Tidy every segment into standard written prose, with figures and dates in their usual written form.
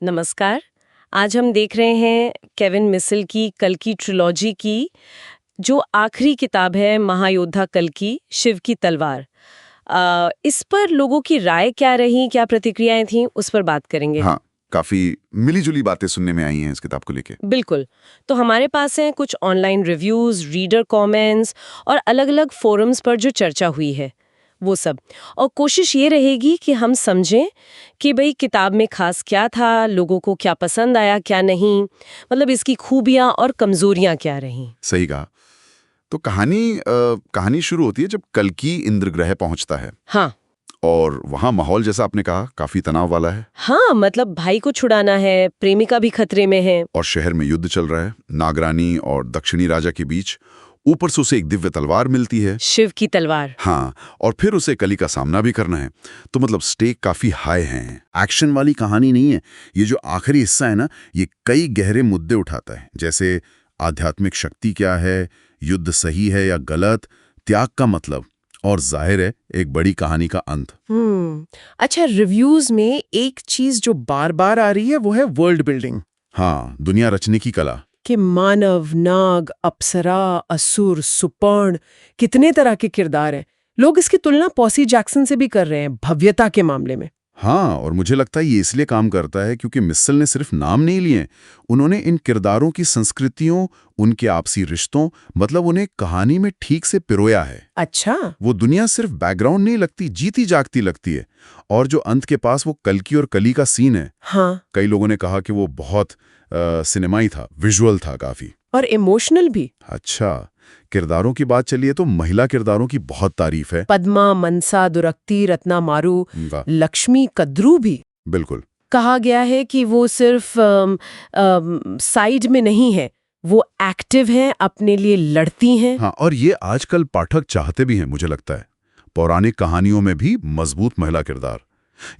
नमस्कार। आज हम देख रहे हैं केविन मिसल की कल्कि ट्रिलॉजी की जो आखिरी किताब है, महायोद्धा कल्कि शिव की तलवार। इस पर लोगों की राय क्या रही, क्या प्रतिक्रियाएं थीं, उस पर बात करेंगे। हाँ, काफी मिली-जुली बातें सुनने में आई हैं इस किताब को लेके। बिल्कुल। तो हमारे पास हैं कुछ ऑनलाइन रिव्यूज, रीडर कमेंट्स और अलग-अलग फोरम्स पर जो चर्चा हुई है वो सब। और कोशिश ये रहेगी कि हम समझें कि भाई किताब में खास क्या था, लोगों को क्या पसंद आया, क्या नहीं, मतलब इसकी खूबियां और कमजोरियां क्या रहीं। सही कहा। तो कहानी शुरू होती है जब कल्कि इंद्रग्रह पहुंचता है हाँ और वहां माहौल जैसा आपने कहा काफी तनाव वाला है हाँ, मतलब भाई को छुड़ाना है, प्रेमिका भी खतरे में है। और शहर में युद्ध चल रहा है नागरानी और दक्षिणी राजा के बीच। ऊपर से उसे एक दिव्य तलवार मिलती है। शिव की तलवार। हाँ, और फिर उसे कली का सामना भी करना है। तो मतलब स्टेक काफी हाई हैं। एक्शन वाली कहानी नहीं है। ये जो आखिरी हिस्सा है ना, ये कई गहरे मुद्दे उठाता है, जैसे आध्यात्मिक शक्ति क्या है, युद्ध सही है या गलत, त्याग का मतलब, और जाहिर है एक बड़ी कहानी का अंत। अच्छा, रिव्यूज में एक चीज जो बार बार आ रही है वो है वर्ल्ड बिल्डिंग। हाँ, दुनिया रचने की कला। कि मानव, नाग, अप्सरा, असुर, सुपर्ण, कितने तरह के किरदार हैं। लोग इसकी तुलना पॉसी जैक्सन से भी कर रहे हैं भव्यता के मामले में। हाँ, और मुझे लगता है ये इसलिए काम करता है क्योंकि मिस्सल ने सिर्फ नाम नहीं लिए, उन्होंने इन किरदारों की संस्कृतियों, उनके आपसी रिश्तों, मतलब उन्हें कहानी में ठीक से पिरोया है। अच्छा। वो दुनिया सिर्फ बैकग्राउंड नहीं लगती, जीती जागती लगती है। और जो अंत के पास वो कल्कि और कली का सीन है, हाँ, कई लोगों ने कहा कि वो बहुत सिनेमाई था, विजुअल था काफी। और इमोशनल भी। अच्छा, किरदारों की बात चलिए तो महिला किरदारों की बहुत तारीफ है। पद्मा, मनसा, दुरक्ति, रत्ना मारू, वाह, लक्ष्मी, कद्रू भी। बिल्कुल। कहा गया है कि वो सिर्फ साइड में नहीं है, वो एक्टिव हैं, अपने लिए लड़ती हैं। हाँ, और ये आजकल पाठक चाहते भी हैं, मुझे लगता है। पौराणिक कहानियों में भी मजबूत महिला किरदार,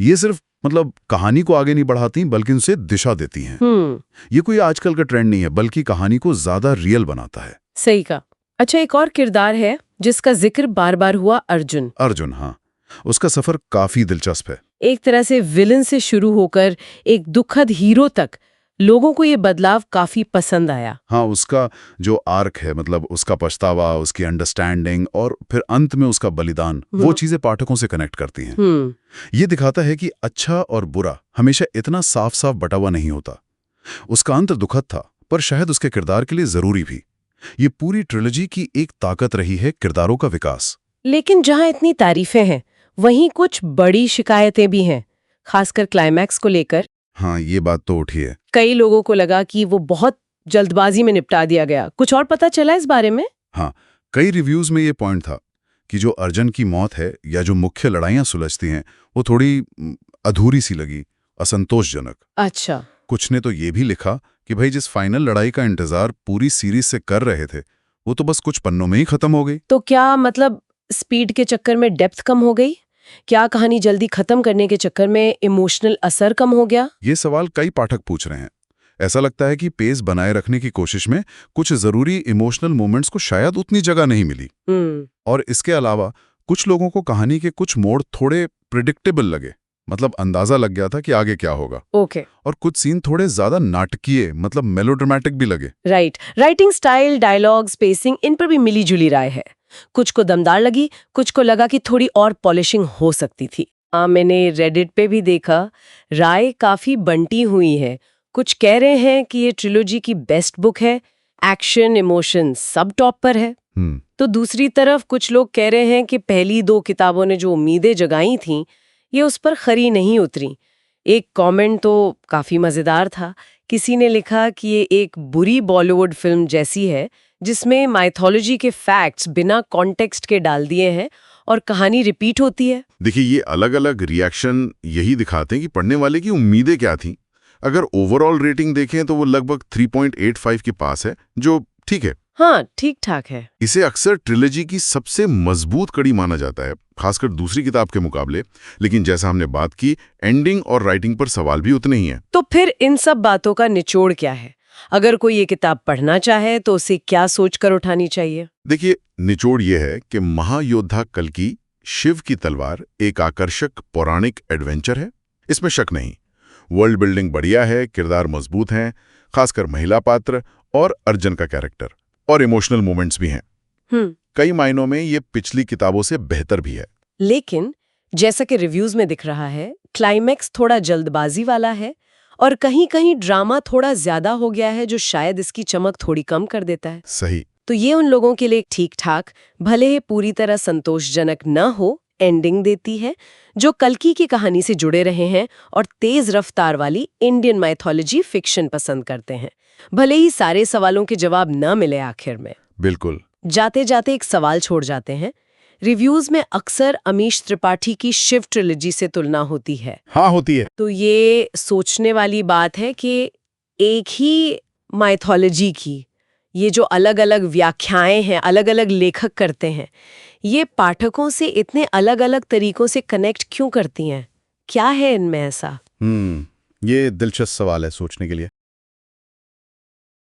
ये सिर्फ मतलब कहानी को आगे नहीं बढ़ाती बल्कि उसे दिशा देती हैं। ये कोई आजकल का ट्रेंड नहीं है, बल्कि कहानी को ज्यादा रियल बनाता है। सही कहा। अच्छा, एक और किरदार है जिसका जिक्र बार बार हुआ, अर्जुन। अर्जुन, हाँ, उसका सफर काफी दिलचस्प है। एक तरह से विलन से शुरू होकर एक दुखद हीरो तक, लोगों को ये बदलाव काफी पसंद आया। हाँ, उसका जो आर्क है, मतलब उसका पछतावा, उसकी अंडरस्टैंडिंग और फिर अंत में उसका बलिदान, वो चीजें पाठकों से कनेक्ट करती हैं। ये दिखाता है कि अच्छा और बुरा हमेशा इतना साफ साफ बटा हुआ नहीं होता। उसका अंत दुखद था, पर शायद उसके किरदार के लिए जरूरी भी। ये पूरी ट्रिलॉजी की एक ताकत रही है, किरदारों का विकास। लेकिन जहां इतनी तारीफें हैं, वहीं कुछ बड़ी शिकायतें भी हैं, खासकर क्लाइमैक्स को लेकर। हाँ, ये बात तो उठी है। कई लोगों को लगा कि वो बहुत जल्दबाजी में निपटा दिया गया। कुछ और पता चला इस बारे में? हाँ, कई रिव्यूज में ये पॉइंट था कि जो अर्जुन की मौत है या जो मुख्य लड़ाइयां सुलझती हैं, वो थोड़ी अधूरी सी लगी, असंतोषजनक। अच्छा। कुछ ने तो ये भी लिखा कि भाई जिस फाइनल लड़ाई का इंतजार पूरी सीरीज से कर रहे थे, वो तो बस कुछ पन्नों में ही खत्म हो गई। तो क्या मतलब स्पीड के चक्कर में डेप्थ कम हो गई? क्या कहानी जल्दी खत्म करने के चक्कर में इमोशनल असर कम हो गया? ये सवाल कई पाठक पूछ रहे हैं। ऐसा लगता है कि पेस बनाए रखने की कोशिश में कुछ जरूरी इमोशनल मोमेंट्स को शायद उतनी जगह नहीं मिली। और इसके अलावा कुछ लोगों को कहानी के कुछ मोड़ थोड़े प्रिडिक्टेबल लगे, मतलब अंदाजा लग गया था कि आगे क्या होगा। ओके। और कुछ सीन थोड़े ज्यादा नाटकीय, मतलब मेलोड्रामेटिक भी लगे। Right. Writing style, dialogue, spacing, इन पर भी मिली जुली राय है। कुछ को दमदार लगी, कुछ को लगा कि थोड़ी और पॉलिशिंग हो सकती थी। मैंने रेडिट पे भी देखा, राय काफी बंटी हुई है। कुछ कह रहे हैं कि ये ट्रिलॉजी की बेस्ट बुक है, एक्शन इमोशन सब टॉप पर है। तो दूसरी तरफ कुछ लोग कह रहे हैं कि पहली दो किताबों ने जो उम्मीदें जगाई थीं, ये उस पर खरी नहीं उतरी। एक कमेंट तो काफी मजेदार था। किसी ने लिखा कि ये एक बुरी बॉलीवुड फिल्म जैसी है, जिसमें माइथोलॉजी के फैक्ट्स बिना कॉन्टेक्स्ट के डाल दिए हैं और कहानी रिपीट होती है। देखिए, ये अलग अलग रिएक्शन यही दिखाते हैं कि पढ़ने वाले की उम्मीदें क्या थीं। अगर ओवरऑल रेटिंग देखें तो वो लगभग 3.85 के पास है, जो ठीक है। हाँ, ठीक ठाक है। इसे अक्सर ट्रिलॉजी की सबसे मजबूत कड़ी माना जाता है, खासकर दूसरी किताब के मुकाबले। लेकिन जैसा हमने बात की, एंडिंग और राइटिंग पर सवाल भी उतने ही हैं। तो फिर इन सब बातों का निचोड़ क्या है? अगर कोई ये किताब पढ़ना चाहे तो उसे क्या सोचकर उठानी चाहिए? देखिए, निचोड़ ये है कि महायोद्धा कल्कि शिव की तलवार एक आकर्षक पौराणिक एडवेंचर है, इसमें शक नहीं। वर्ल्ड बिल्डिंग बढ़िया है, किरदार मजबूत हैं, खासकर महिला पात्र और अर्जुन का कैरेक्टर, और इमोशनल मोमेंट्स भी हैं। कई मायनों में ये पिछली किताबों से बेहतर भी है। लेकिन जैसा कि रिव्यूज में दिख रहा है, क्लाइमैक्स थोड़ा जल्दबाजी वाला है और कहीं-कहीं ड्रामा थोड़ा ज्यादा हो गया है, जो शायद इसकी चमक थोड़ी कम कर देता है। सही। तो ये उन लोगों के लिए ठीक-ठाक, भले ही पूरी तरह संतोषजनक न हो, एंडिंग देती है, जो कल्कि की कहानी से जुड़े रहे हैं और तेज रफ्तार वाली इंडियन माइथोलॉजी फिक्शन पसंद करते हैं। भले ही सारे सवालों के जवाब न मिले आखिर में। बिल्कुल। जाते जाते एक सवाल छोड़ जाते हैं। रिव्यूज में अक्सर अमीश त्रिपाठी की शिव ट्रिलॉजी से तुलना होती है। हाँ, होती है। तो ये सोचने वाली बात है कि एक ही माइथोलॉजी की ये जो अलग-अलग व्याख्याएं हैं, अलग-अलग लेखक करते हैं, ये पाठकों से इतने अलग-अलग तरीकों से कनेक्ट क्यों करती हैं? क्या है इनमें ऐसा? ये दिलचस्प सवाल है सोचने के लिए।